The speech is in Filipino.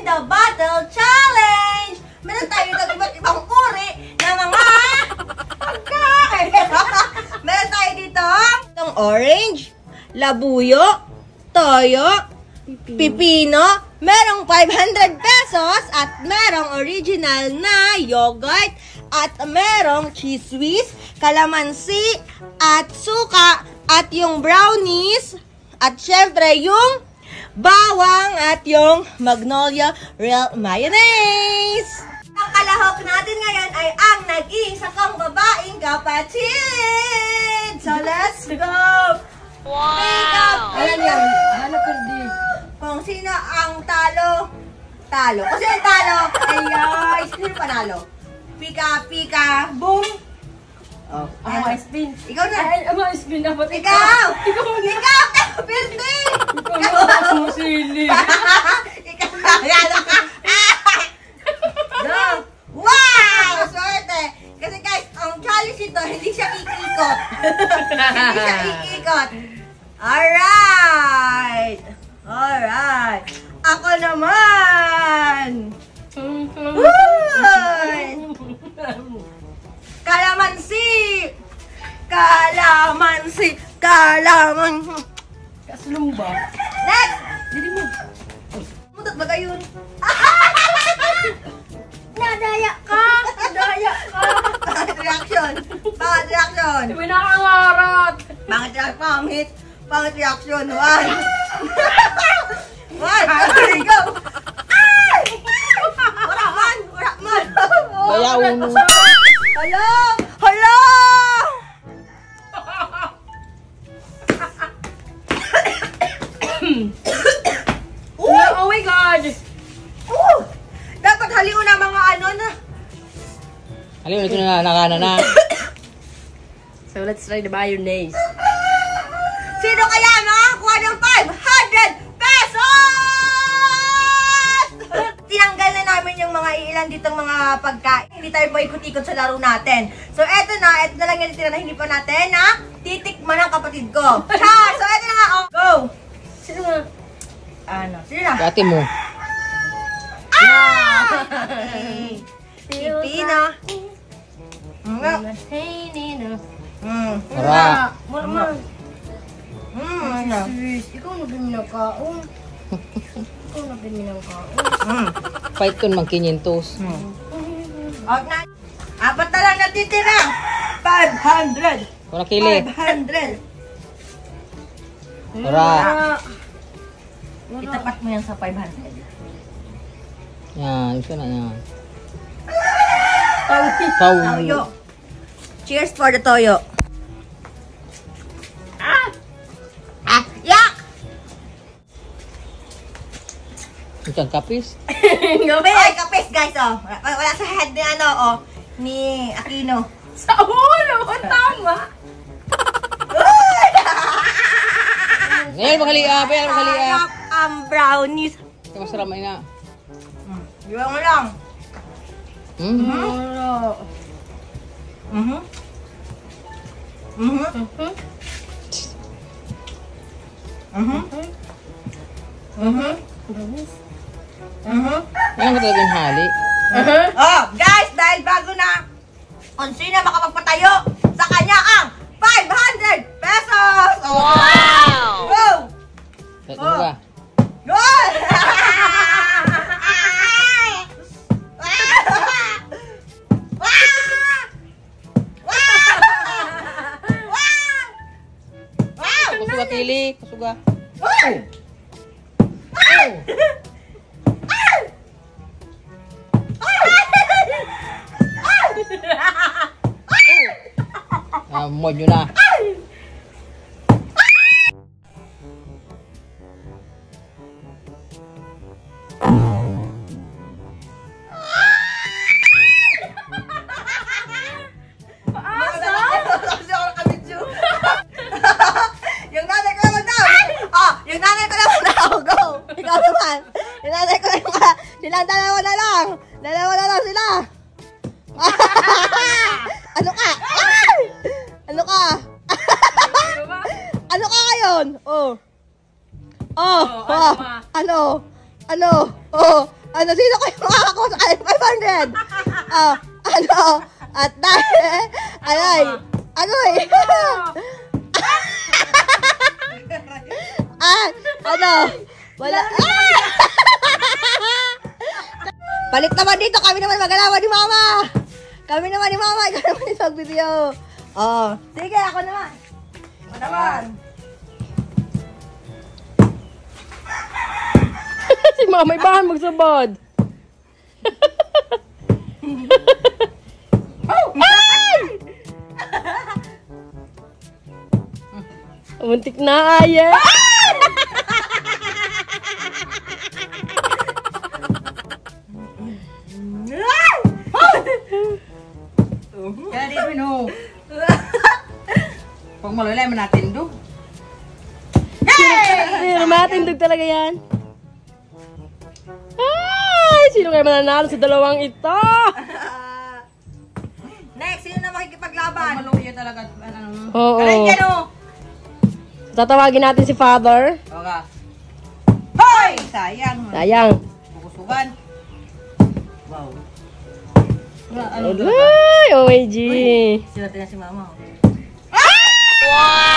the Bottle Challenge! Meron tayo ng iba't ibang uri na mga pagkain. Meron tayo dito ng orange, labuyo, toyo, pipino, merong 500 pesos at merong original na yogurt at merong cheese whiz, kalamansi at suka at yung brownies at syempre yung bawang at yung Magnolia Real Mayonnaise. Ang kalahok natin ngayon ay ang nag-iisa kong babaeng kapatid. So let's go! Wow! Ayan yan. Hanap ko din. Kung sino ang talo, talo. Kung sino ang talo, ay sino panalo? Pika, boom. Oh, ako ma-spin. Ikaw na. Ay, ma-spin na. Ikaw! Pildi! Ikaw mo sili. Ikaw! Go! Wow! Swerte! Kasi guys, ang challenge ito, hindi siya iikot. Hindi siya iikot. Alright! Alright! Ako naman! Kalamansi! Kalamansi! Kalamansi! Kaslumba. Next! Dili mo. Mutot ba kayo? Nadaya ka! Nadaya ka! Bakit reaction? Bakit reaction? May nakangarat. Bakit reaction? Pangit! Bakit reaction? One! One! There you go! Ay! Wala man! Wala man! Bayaw mo. Hello! Hello! Oh my God! Dapat haliw na mga ano na. Haliw na ito na nakana na. So let's try the mayonnaise. Sino kaya makakuha ng 500 pesos? Tinanggal na namin yung mga ilan ditong mga pagkain. Hindi tayo paikot-ikot sa laro natin. So eto na lang yung tira na hindi pa natin na titikman ng kapatid ko. Char! So eto na nga, oh. Go! Sino nga? Ano? Sino na? Dati mo. Pipino. Hey, Nina. Tara. Mama. Ano? Ikaw nabili ng kaon. Ikaw nabili ng kaon. Fight kun mag 500. Apat na lang natitira. 500. Kung nakili. 500. Tara. Itapat mo yan sa 500. Yan. Ito na yan. Toyo. Cheers for the toyo. Yak! Ito ang kapis. Gabi! Ay, kapis guys, oh. Wala sa head ni ano, oh. Ni Aquino. Sa ulo! Tama! Ngayon, magalia. Ngayon, magalia. Sarap ang brownies. Ito masarap may na. Iwan mo lang. Ngayon ko talagang hali. Oh, guys, dahil bago na kung sino makapagpatayo sa kanya ang 500 pesos! Oh, wow! Go! Ito mo ba? Go! Kasuga tili. Kasuga. Mod nyo na. Yung nanay ko naman daw. Oh, yung nanay ko naman daw. Go. Ikaw naman. Yung nanay ko naman. Silang dalawa na lang. Dalawa na lang sila. Ano ka? Ay! Ano ka? Ano ka ngayon? Oh. Oh. Oh. Ano? Ano? Oh. Ano, sino kayo makakakuha sa kanya? 500! Oh, ano? At dahil, ay, ano eh? Ano? Wala. Balik naman dito, kami naman magalawan ni Mama. Kami naman ni Mama, ikaw naman yung video. Oh, sige, ako naman. Ako naman. Si Mama, ibahan magsabad. Muntik na aya. Kaya di rin ho. Pag malulay man natin do. Sino matindog talaga yan? Ay, sino kayo mananalo sa dalawang ito? Next, sino na makikipaglaban? Maluya talaga. Ano? Oo. Aray yan o. Tatawagin natin si Father. Okay. Hoy! Sayang. Sayang. Pukusugan. Wow. Ay, OMG. Sila tingnan si Mama. Wow!